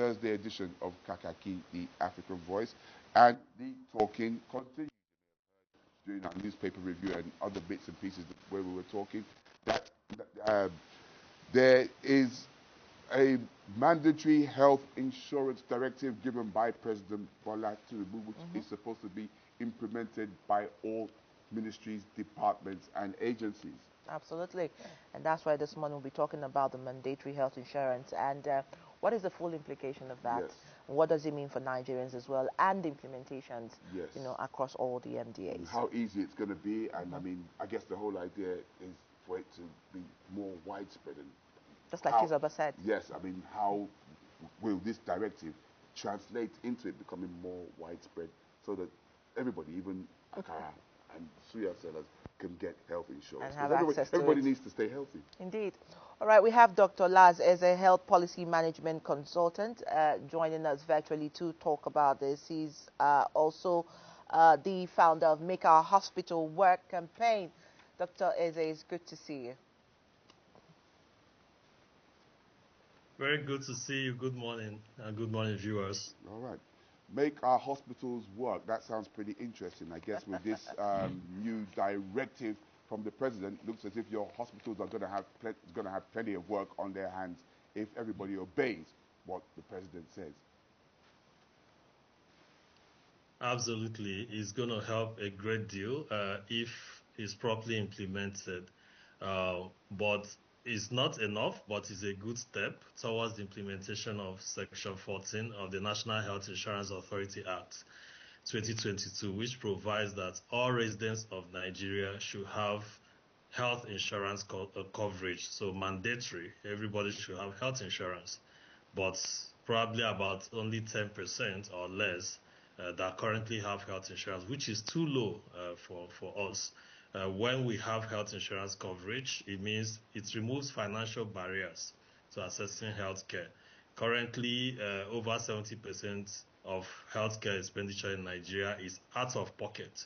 Thursday edition of Kakaki, the African Voice, and the talking continues during our newspaper review and other bits and pieces where we were talking that uh, there is a mandatory health insurance directive given by President Bola Tinubu, which is supposed to be implemented by all ministries, departments, and agencies. Absolutely. And that's why this morning we'll be talking about the mandatory health insurance and what is the full implication of that? Yes. What does it mean for Nigerians as well, and implementations, Yes. across all the MDAs. How easy it's going to be, and I mean, I guess the whole idea is for it to be more widespread. And just like Isabel said. Yes, I mean, how will this directive translate into it becoming more widespread so that everybody, even Akara and Suya sellers, can get health insurance? And have access to everybody it. needs to stay healthy. Indeed. All right, we have Dr. Laz as a health policy management consultant joining us virtually to talk about this. He's also the founder of Make Our Hospital Work Campaign. Dr. Eze, it's good to see you. Very good to see you. Good morning. Good morning, viewers. All right. Make our hospitals work. That sounds pretty interesting. I guess with this new directive from the president, it looks as if your hospitals are going to have plenty of work on their hands if everybody obeys what the president says. Absolutely. It's going to help a great deal if it's properly implemented. But it's not enough, but it's a good step towards the implementation of Section 14 of the National Health Insurance Authority Act 2022, which provides that all residents of Nigeria should have health insurance coverage. So mandatory, everybody should have health insurance, but probably about only 10% or less that currently have health insurance, which is too low for us. When we have health insurance coverage, it means it removes financial barriers to accessing health care. Currently, over 70% of healthcare expenditure in Nigeria is out of pocket,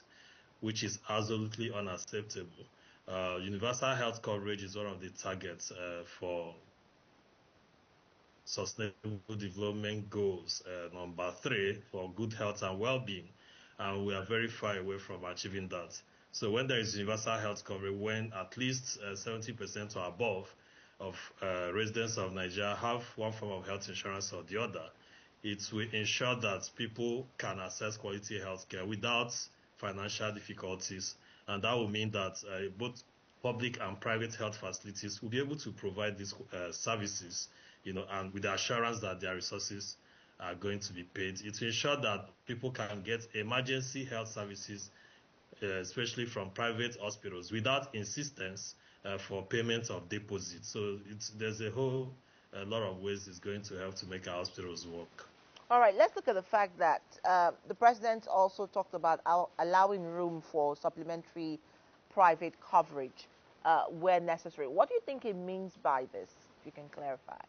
which is absolutely unacceptable. Universal health coverage is one of the targets for Sustainable Development Goals, number 3, for good health and well-being, and we are very far away from achieving that. So when there is universal health coverage, when at least 70% or above of residents of Nigeria have one form of health insurance or the other, it will ensure that people can access quality health care without financial difficulties, and that will mean that both public and private health facilities will be able to provide these services, and with the assurance that their resources are going to be paid. It will ensure that people can get emergency health services, especially from private hospitals, without insistence for payment of deposits. So there's a lot of ways it's going to help to make our hospitals work. All right, let's look at the fact that the president also talked about allowing room for supplementary private coverage where necessary. What do you think it means by this, if you can clarify?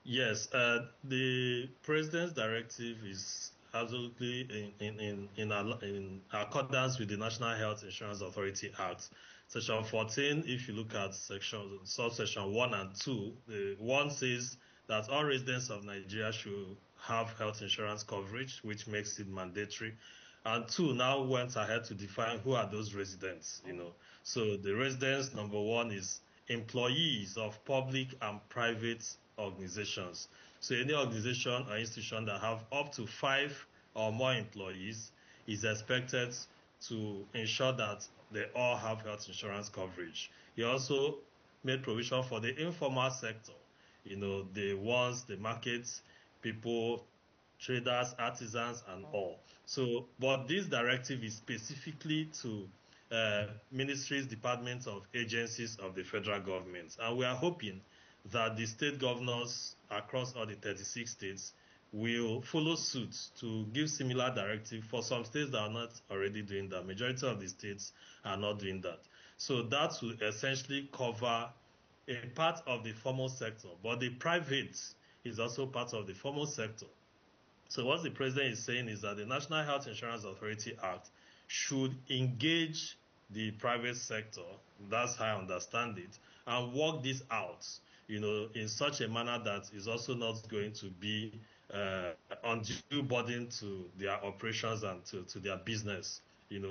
Yes, the president's directive is absolutely in accordance with the National Health Insurance Authority Act. Section 14, if you look at subsection 1 and 2, the 1 says that all residents of Nigeria should have health insurance coverage, which makes it mandatory. And 2 now went ahead to define who are those residents, So the residents, number 1, is employees of public and private organizations. So any organization or institution that have up to 5 or more employees is expected to ensure that they all have health insurance coverage. He also made provision for the informal sector, the ones, the markets, people, traders, artisans, and all. So, but this directive is specifically to ministries, departments of agencies of the federal government. And we are hoping that the state governors across all the 36 states will follow suit to give similar directive for some states that are not already doing that. Majority of the states are not doing that. So that will essentially cover a part of the formal sector, but the private is also part of the formal sector. So what the president is saying is that the National Health Insurance Authority Act should engage the private sector, that's how I understand it, and work this out. in such a manner that is also not going to be undue burden to their operations and to their business.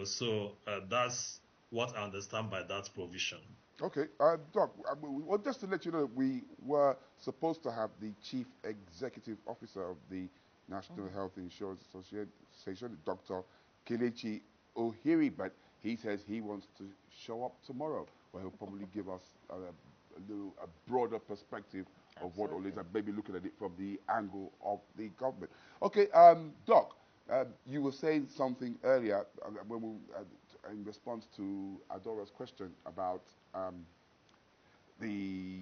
So that's what I understand by that provision. Okay, Doc, well, just to let you know, we were supposed to have the Chief Executive Officer of the National Health Insurance Association, Dr. Kelechi Ohiri, but he says he wants to show up tomorrow, where he'll probably give us a broader perspective of what all is, and maybe looking at it from the angle of the government. Okay, Doc, you were saying something earlier when in response to Adora's question about the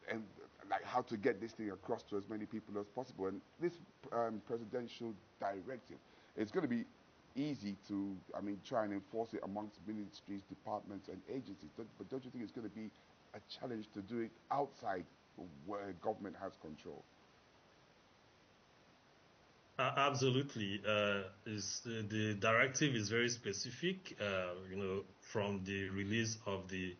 and like how to get this thing across to as many people as possible. And this presidential directive, it's going to be easy to, try and enforce it amongst ministries, departments, and agencies. But don't you think it's going to be a challenge to do it outside where government has control? Absolutely. The directive is very specific, from the release of the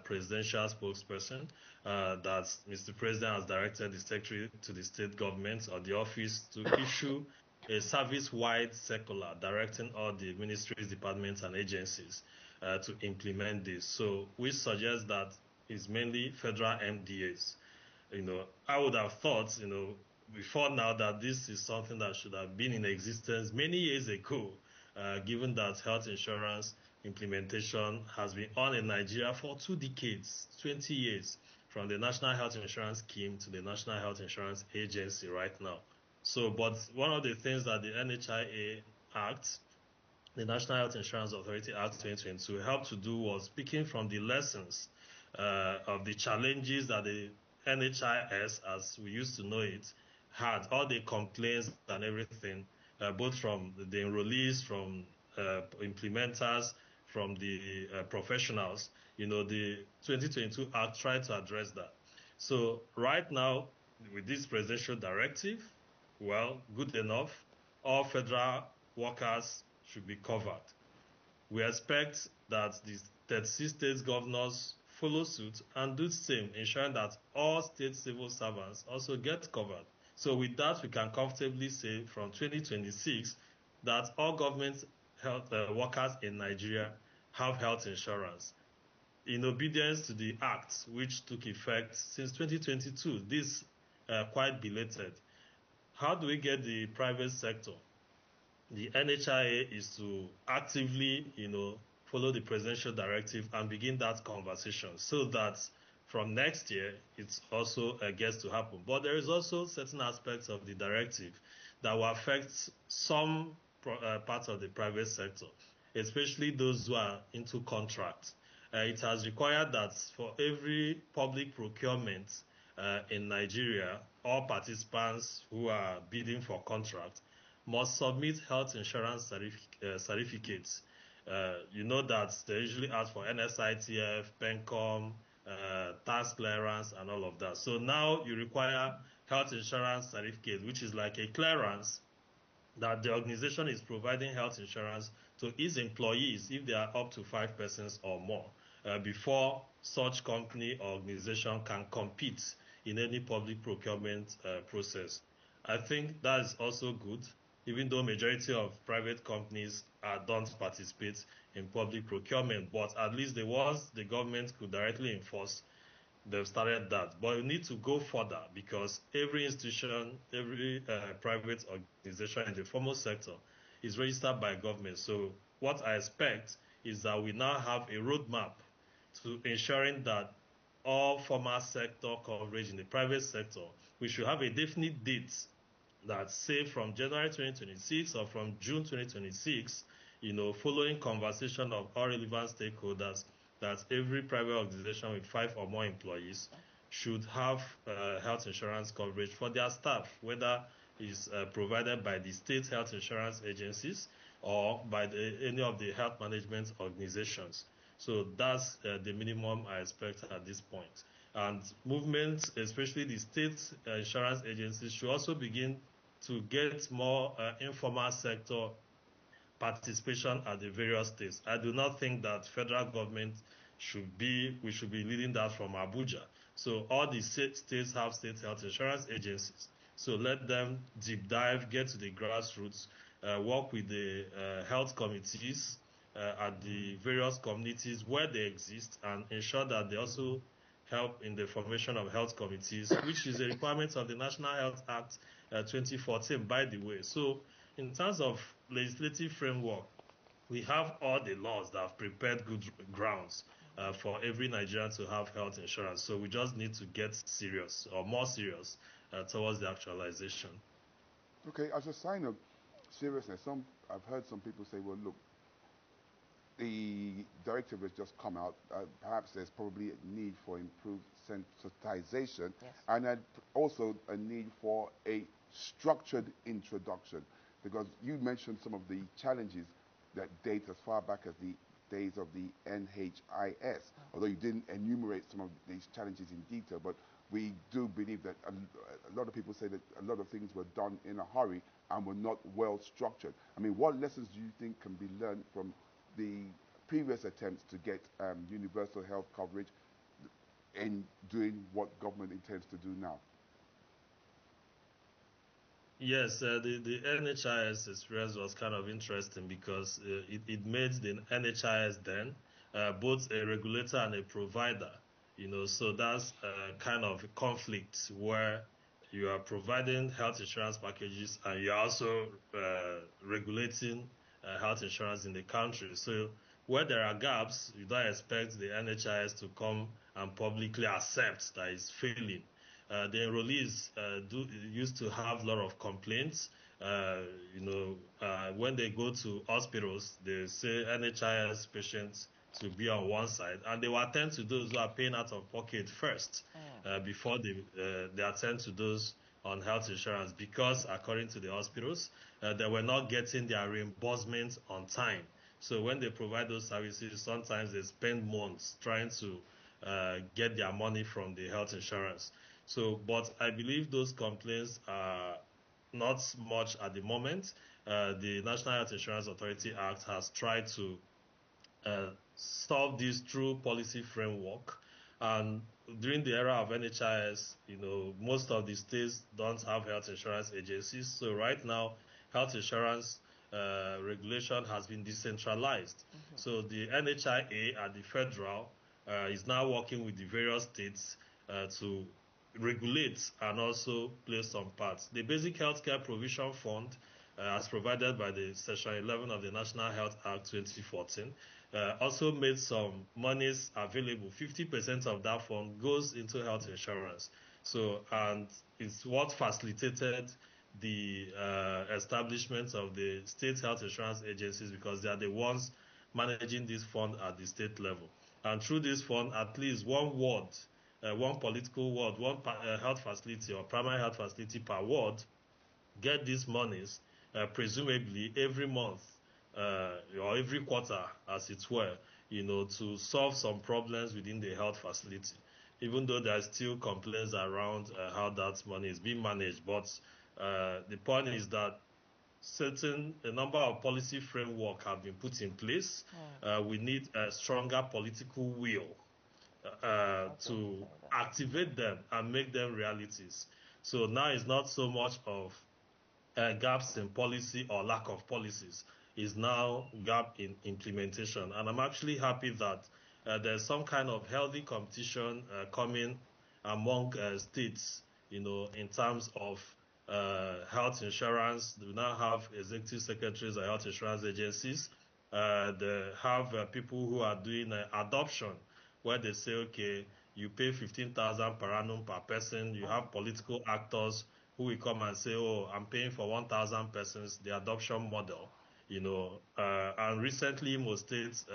presidential spokesperson, that Mr. President has directed the Secretary to the state government or the office to issue a service-wide circular directing all the ministries, departments, and agencies to implement this. So we suggest that it's mainly federal MDAs. I would have thought, before now that this is something that should have been in existence many years ago, given that health insurance implementation has been on in Nigeria for 2 decades, 20 years, from the National Health Insurance Scheme to the National Health Insurance Agency right now. So, but one of the things that the NHIA Act, the National Health Insurance Authority Act 2022, helped to do was picking from the lessons of the challenges that the NHIS, as we used to know it, had, all the complaints and everything, both from the enrollees, from implementers, from the professionals. The 2022 Act tried to address that. So right now, with this presidential directive, well, good enough, all federal workers should be covered. We expect that the 36 state governors follow suit and do the same, ensuring that all state civil servants also get covered. So with that, we can comfortably say from 2026 that all government health workers in Nigeria have health insurance. In obedience to the act, which took effect since 2022, this quite belated. How do we get the private sector? The NHIA is to actively, follow the presidential directive and begin that conversation so that from next year, it also gets to happen. But there is also certain aspects of the directive that will affect some parts of the private sector, especially those who are into contracts. It has required that for every public procurement in Nigeria, all participants who are bidding for contract must submit health insurance certificates. You know that they usually ask for NSITF, PENCOM, tax clearance, and all of that. So now you require health insurance certificate, which is like a clearance that the organization is providing health insurance to its employees if they are up to 5 persons or more, before such company or organization can compete in any public procurement process. I think that is also good, even though majority of private companies don't participate in public procurement, but at least the ones the government could directly enforce, they've started that. But we need to go further because every institution, every private organization in the formal sector is registered by government. So what I expect is that we now have a roadmap to ensuring that all formal sector coverage in the private sector, we should have a definite date that, say, from January 2026 or from June 2026, following conversation of all relevant stakeholders, that every private organization with 5 or more employees should have health insurance coverage for their staff, whether it's provided by the state health insurance agencies or by any of the health management organizations. So that's the minimum I expect at this point. And movement, especially the state insurance agencies, should also begin to get more informal sector participation at the various states. I do not think that federal government we should be leading that from Abuja. So all the states have state health insurance agencies. So let them deep dive, get to the grassroots, work with the health committees at the various communities where they exist, and ensure that they also help in the formation of health committees, which is a requirement of the National Health Act 2014, by the way. So in terms of legislative framework, we have all the laws that have prepared good grounds for every Nigerian to have health insurance. So we just need to get serious, or more serious, towards the actualization. Okay, as a sign of seriousness, I've heard some people say, well, look, the directive has just come out. Perhaps there's probably a need for improved sensitization, Yes. and also a need for a structured introduction, because you mentioned some of the challenges that date as far back as the days of the NHIS, although you didn't enumerate some of these challenges in detail. But we do believe that a lot of people say that a lot of things were done in a hurry and were not well structured. I mean, what lessons do you think can be learned from the previous attempts to get universal health coverage in doing what government intends to do now? Yes, the NHIS experience was kind of interesting because it made the NHIS then both a regulator and a provider. So that's kind of a conflict where you are providing health insurance packages and you're also regulating health insurance in the country. So where there are gaps, you don't expect the NHIS to come and publicly accept that it's failing. The enrollees used to have a lot of complaints. When they go to hospitals, they say NHIS patients to be on one side, and they will attend to those who are paying out of pocket first before they attend to those on health insurance, because according to the hospitals, they were not getting their reimbursement on time. So when they provide those services, sometimes they spend months trying to get their money from the health insurance. So, but I believe those complaints are not much at the moment. The National Health Insurance Authority Act has tried to solve this through policy framework. And during the era of NHIS, most of the states don't have health insurance agencies. So right now, health insurance regulation has been decentralized. So the NHIA at the federal is now working with the various states to regulate and also play some parts. The Basic Healthcare Provision Fund, as provided by the Section 11 of the National Health Act 2014, also made some monies available. 50% of that fund goes into health insurance. So, and it's what facilitated the establishment of the state health insurance agencies, because they are the ones managing this fund at the state level. And through this fund, at least one ward, one political ward, one health facility or primary health facility per ward get these monies, presumably every month or every quarter, as it were, to solve some problems within the health facility. Even though there are still complaints around how that money is being managed, but the point is that a number of policy framework have been put in place. We need a stronger political will to activate them and make them realities. So now it's not so much of gaps in policy or lack of policies. It's now gap in implementation. And I'm actually happy that there's some kind of healthy competition coming among states, in terms of health insurance. We now have executive secretaries of health insurance agencies. They have people who are doing adoption, where they say, okay, you pay 15,000 per annum per person. You have political actors who will come and say, oh, I'm paying for 1,000 persons, the adoption model, and recently most states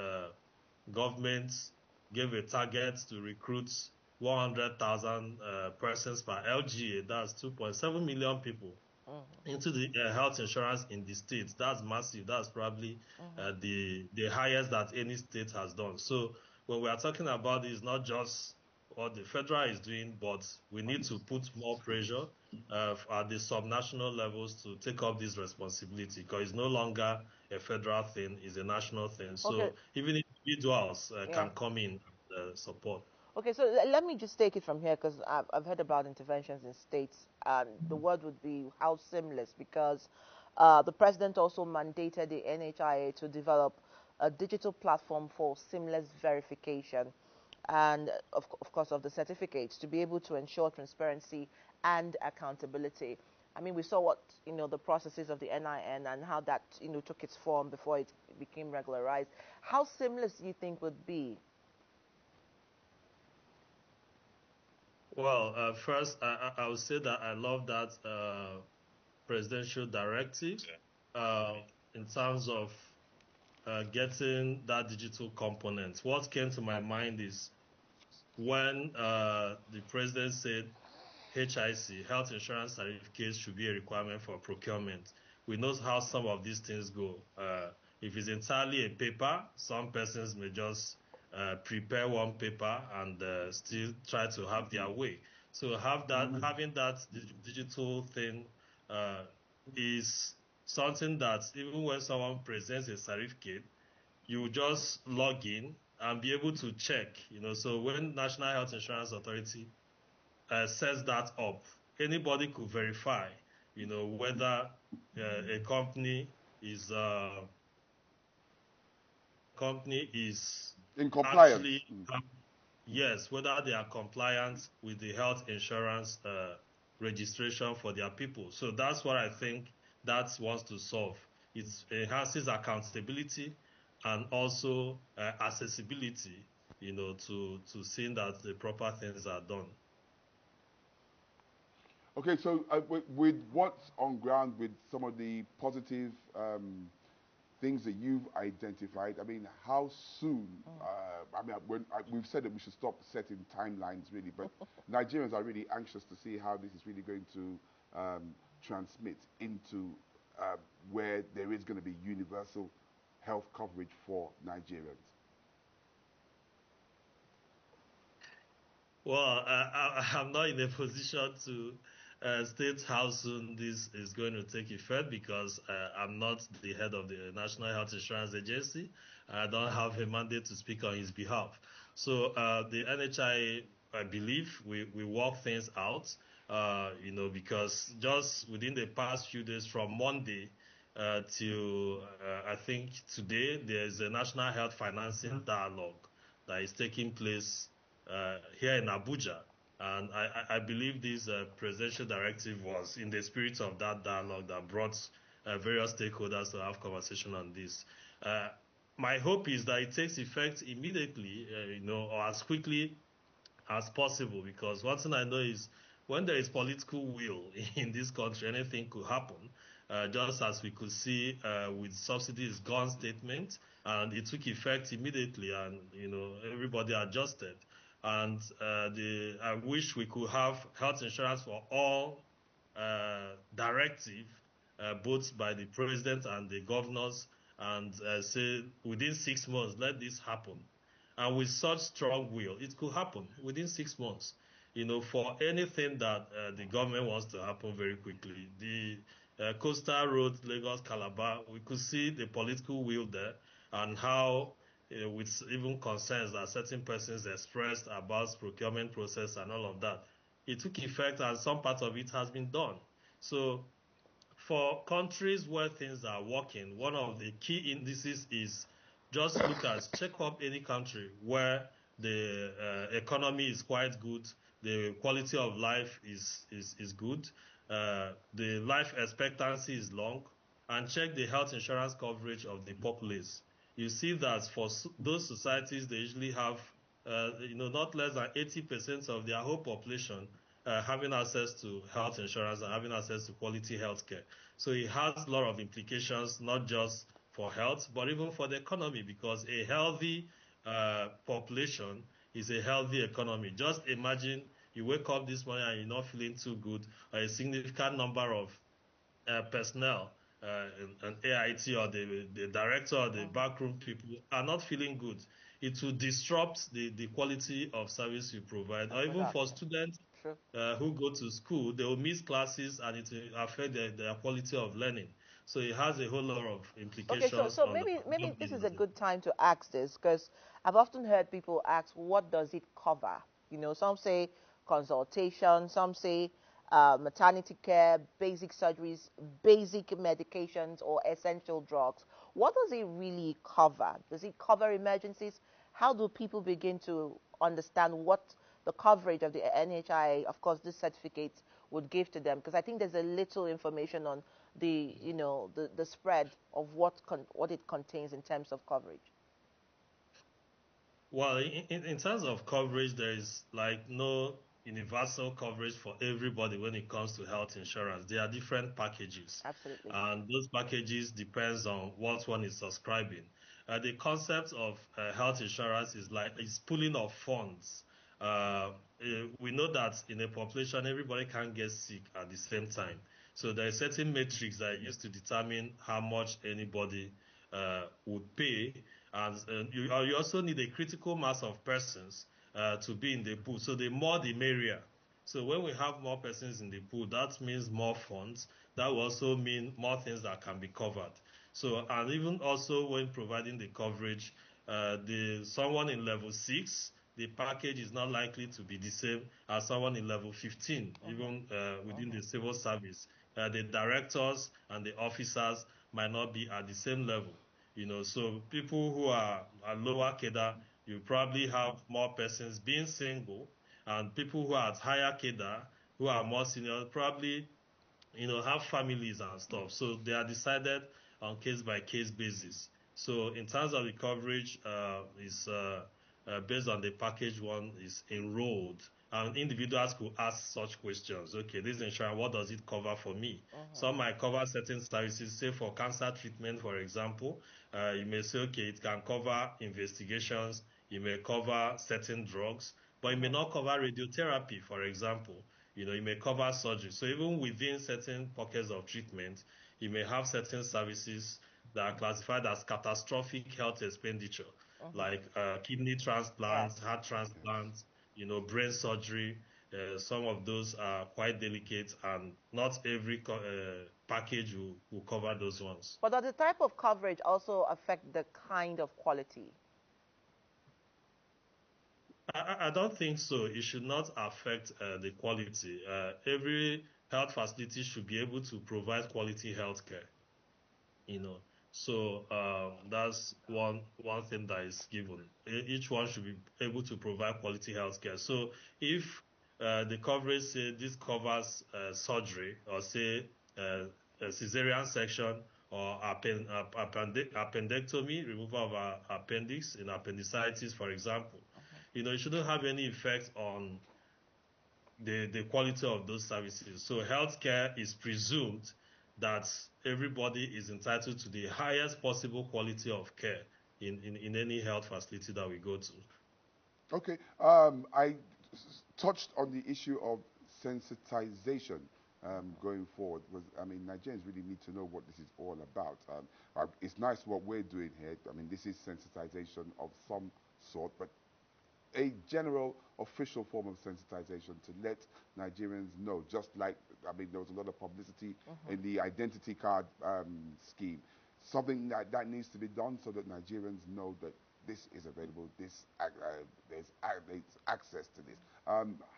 governments gave a target to recruit 100,000 persons per LGA, that's 2.7 million people, into the health insurance in the states. That's massive. That's probably the highest that any state has done. So when we are talking about this, not just what the federal is doing, but we need to put more pressure at the subnational levels to take up this responsibility, because it's no longer a federal thing, it's a national thing. So even individuals can come in and support. Okay, so let me just take it from here because I've heard about interventions in states, and the word would be how seamless because the president also mandated the NHIA to develop a digital platform for seamless verification and, of course, of the certificates to be able to ensure transparency and accountability. I mean, we saw what, the processes of the NIN and how that, took its form before it became regularized. How seamless do you think would be? Well, first, I would say that I love that presidential directive uh, in terms of getting that digital component. What came to my mind is when the president said HIC, health insurance certificates, should be a requirement for procurement. We know how some of these things go. If it's entirely a paper, some persons may just prepare one paper and still try to have their way. So having that digital thing is something that even when someone presents a certificate, you just log in and be able to check. So when National Health Insurance Authority sets that up, anybody could verify, whether a company is In compliance. actually, yes, whether they are compliant with the health insurance registration for their people. So that's what I think that wants to solve. It enhances accountability and also accessibility, to seeing that the proper things are done. Okay, so with what's on ground, with some of the positive things that you've identified, I mean, how soon? I mean, we've said that we should stop setting timelines, really, but Nigerians are really anxious to see how this is really going to transmit into where there is going to be universal health coverage for Nigerians. Well, I'm not in a position to state how soon this is going to take effect because I'm not the head of the National Health Insurance Agency. I don't have a mandate to speak on his behalf. So the NHI, I believe, we work things out, because just within the past few days from Monday till I think today, there's a National Health Financing Dialogue that is taking place here in Abuja. And I believe this presidential directive was in the spirit of that dialogue that brought various stakeholders to have conversation on this. My hope is that it takes effect immediately, or as quickly as possible, because one thing I know is when there is political will in this country, anything could happen. Just as we could see with subsidies gone statement, and it took effect immediately, and everybody adjusted. And I wish we could have health insurance for all directive, both by the president and the governors, and say within 6 months let this happen. And with such strong will, it could happen within 6 months. For anything that the government wants to happen very quickly. The coastal road, Lagos, Calabar, we could see the political will there and how, with even concerns that certain persons expressed about procurement process and all of that, it took effect and some part of it has been done. So for countries where things are working, one of the key indices is just check up any country where the economy is quite good, the quality of life is good, the life expectancy is long, and check the health insurance coverage of the populace. You see that for those societies, they usually have, not less than 80% of their whole population having access to health insurance and having access to quality health care. So it has a lot of implications, not just for health, but even for the economy, because a healthy population is a healthy economy. Just imagine you wake up this morning and you're not feeling too good, or a significant number of personnel, an AIT or the director or the backroom people are not feeling good. It will disrupt the quality of service you provide, or even for students who go to school, they will miss classes and it will affect their quality of learning. So it has a whole lot of Okay, so implications so on the maybe this well-being is of a the. good time to ask this, because I've often heard people ask, what does it cover? Some say consultation, some say maternity care, basic surgeries, basic medications, or essential drugs. What does it really cover? Does it cover emergencies? How do people begin to understand what the coverage of the NHI, of course, this certificate would give to them? Because I think there's a little information on the spread of what it contains in terms of coverage. Well, in terms of coverage, there is like no universal coverage for everybody when it comes to health insurance. There are different packages, Absolutely. and those packages depends on what one is subscribing. The concept of health insurance is pooling of funds. We know that in a population, everybody can't get sick at the same time. So there are certain metrics that are used to determine how much anybody would pay, and you also need a critical mass of persons to be in the pool. So the more the merrier. So when we have more persons in the pool, that means more funds. That will also mean more things that can be covered. So, and even also when providing the coverage, someone in level 6, the package is not likely to be the same as someone in level 15, even within the civil service. The directors and the officers might not be at the same level. So people who are lower cadre, you probably have more persons being single, and people who are at higher cadre, who are more senior, probably have families and stuff. So they are decided on case by case basis. So in terms of the coverage, is based on the package one is enrolled, and individuals could ask such questions. Okay, this insurance, what does it cover for me? Some might cover certain services, say for cancer treatment, for example. You may say, okay, it can cover investigations, it may cover certain drugs, but it may not cover radiotherapy, for example. It may cover surgery. So even within certain pockets of treatment, you may have certain services that are classified as catastrophic health expenditure, like kidney transplants, Yes. heart transplants, brain surgery. Some of those are quite delicate, and not every package will cover those ones. But does the type of coverage also affect the kind of quality? I don't think so. It should not affect the quality. Every health facility should be able to provide quality health care. So that's one thing that is given. Each one should be able to provide quality health care. So if the coverage say this covers surgery, or say a cesarean section, or appendectomy, removal of appendix in appendicitis, for example, it shouldn't have any effect on the quality of those services. So healthcare is presumed that everybody is entitled to the highest possible quality of care in any health facility that we go to. Okay. I touched on the issue of sensitization going forward. I mean, Nigerians really need to know what this is all about. It's nice what we're doing here. I mean, this is sensitization of some sort, but a general official form of sensitization to let Nigerians know, just like, I mean, there was a lot of publicity in the identity card scheme. Something that needs to be done so that Nigerians know that this is available, there's access to this.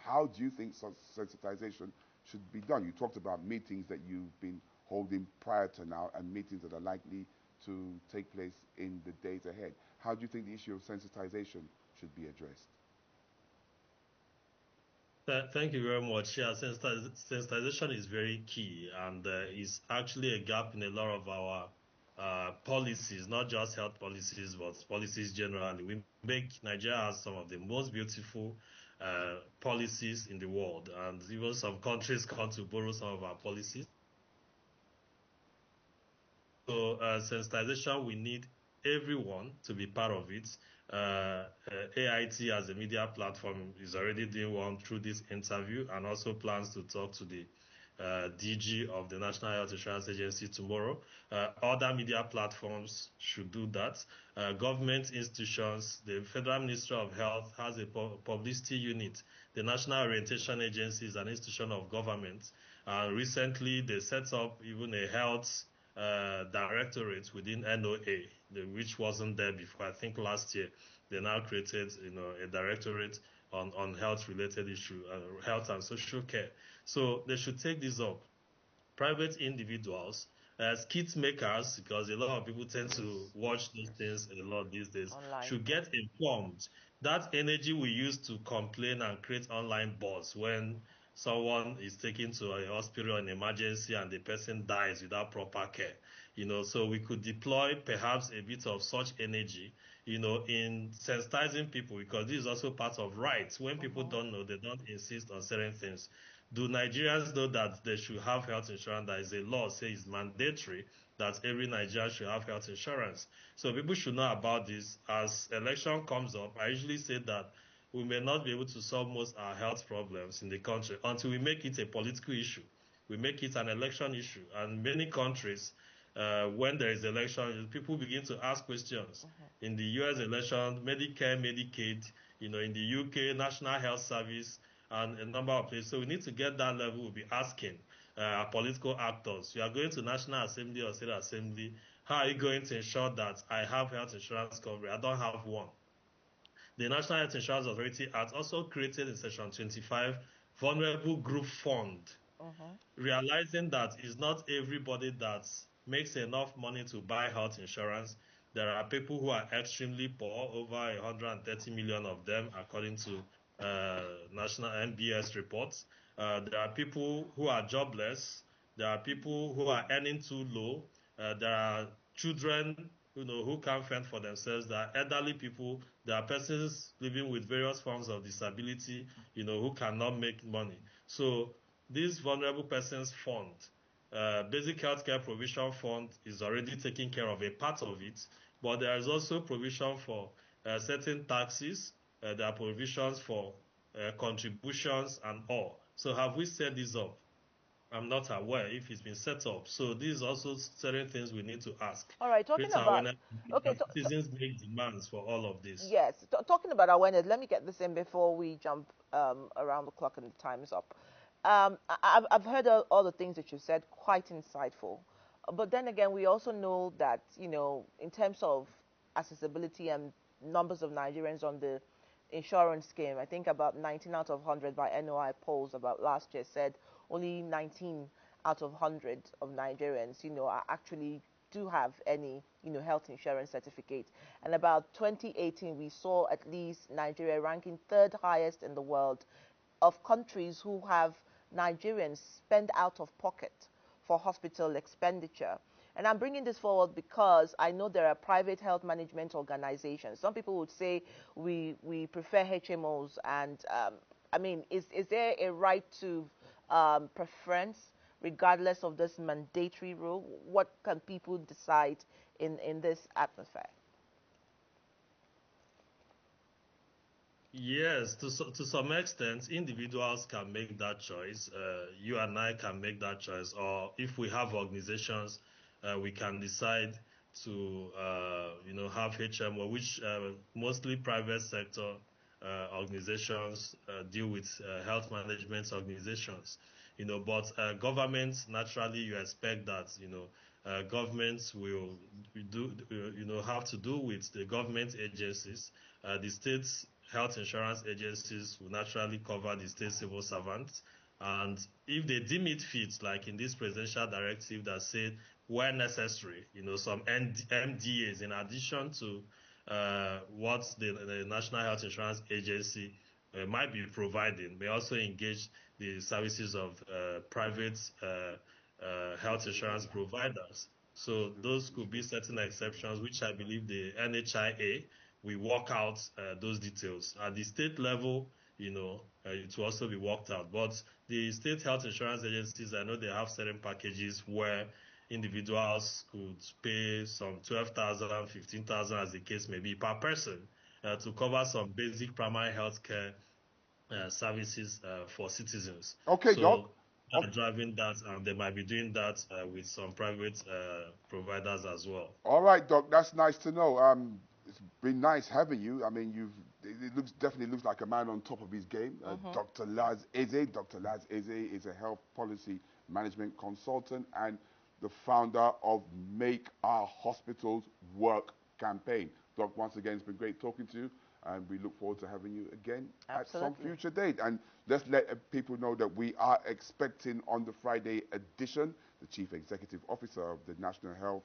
How do you think sensitization should be done? You talked about meetings that you've been holding prior to now, and meetings that are likely to take place in the days ahead. How do you think the issue of sensitization should be addressed? Thank you very much. Yeah, sensitization is very key, and is actually a gap in a lot of our policies, not just health policies, but policies generally. Nigeria has some of the most beautiful policies in the world, and even some countries come to borrow some of our policies. So sensitization, we need everyone to be part of it. AIT as a media platform is already doing one through this interview, and also plans to talk to the DG of the National Health Insurance Agency tomorrow. Other media platforms should do that. Government institutions, the Federal Ministry of Health has a publicity unit. The National Orientation Agency is an institution of government. Recently, they set up even a health directorate within NOA, which wasn't there before. I think last year they now created, a directorate on health-related issues, health and social care. So they should take this up. Private individuals, skit makers, because a lot of people tend to watch these things a lot these days, Online. should get informed. That energy we use to complain and create online buzz when someone is taken to a hospital in emergency and the person dies without proper care. So we could deploy perhaps a bit of such energy, in sensitizing people, because this is also part of rights. When people don't know, they don't insist on certain things. Do Nigerians know that they should have health insurance? There is a law saying it's mandatory that every Nigerian should have health insurance. So people should know about this. As election comes up, I usually say that we may not be able to solve most our health problems in the country until we make it a political issue. We make it an election issue. And many countries, when there is election, people begin to ask questions. In the US election, Medicare, Medicaid, in the UK, National Health Service, and a number of places. So we need to get that level. We'll be asking our political actors. You are going to National Assembly or State Assembly. How are you going to ensure that I have health insurance coverage? I don't have one. The National Health Insurance Authority Act also created in Section 25 Vulnerable Group Fund, realizing that it's not everybody that makes enough money to buy health insurance. There are people who are extremely poor, over 130 million of them, according to national MBS reports. There are people who are jobless. There are people who are earning too low. There are children who can't fend for themselves. There are elderly people. There are persons living with various forms of disability, who cannot make money. So this Vulnerable Persons Fund, Basic Healthcare Provision Fund, is already taking care of a part of it, but there is also provision for certain taxes. There are provisions for contributions and all. So have we set this up? I'm not aware if it's been set up. So these are also certain things we need to ask. All right, talking about Citizens make demands for all of this. Yes, talking about awareness. Let me get this in before we jump around the clock and the time is up. I've heard all the things that you said, quite insightful. But then again, we also know that in terms of accessibility and numbers of Nigerians on the insurance scheme, I think about 19 out of 100 by NOI polls about last year said only 19 out of 100 of Nigerians, are actually do have any, health insurance certificate. And about 2018, we saw at least Nigeria ranking third highest in the world of countries who have Nigerians spend out of pocket for hospital expenditure. And I'm bringing this forward because I know there are private health management organizations. Some people would say we prefer HMOs, and is there a right to preference regardless of this mandatory rule? What can people decide in this atmosphere? Yes, to some extent, individuals can make that choice. You and I can make that choice. Or if we have organizations, we can decide to, have HMO, which mostly private sector organizations deal with health management organizations. But governments, naturally, you expect that, governments will have to do with the government agencies. The states health insurance agencies will naturally cover the state civil servants. And if they deem it fit, like in this presidential directive that said where necessary, some MDAs, in addition to what the National Health Insurance Agency might be providing, may also engage the services of private health insurance providers. So those could be certain exceptions, which I believe the NHIA we work out those details. At the state level, it will also be worked out. But the state health insurance agencies, I know they have certain packages where individuals could pay some 12,000, 15,000, as the case may be, per person to cover some basic primary health care services for citizens. Okay, so, Doc. are driving that, and they might be doing that with some private providers as well. All right, Doc, that's nice to know. It's been nice having you. I mean, it definitely looks like a man on top of his game. Dr. Laz Eze. Dr. Laz Eze is a health policy management consultant and the founder of Make Our Hospitals Work Campaign. Doc, once again, it's been great talking to you, and we look forward to having you again at some future date. And let's let people know that we are expecting on the Friday edition the Chief Executive Officer of the National Health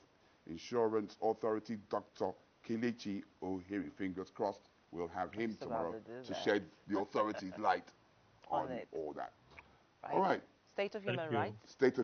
Insurance Authority, Dr. Kelechi Ohiri. Fingers crossed, we'll have him tomorrow to shed the authority's light on all that. Right. All right. State of human rights. State of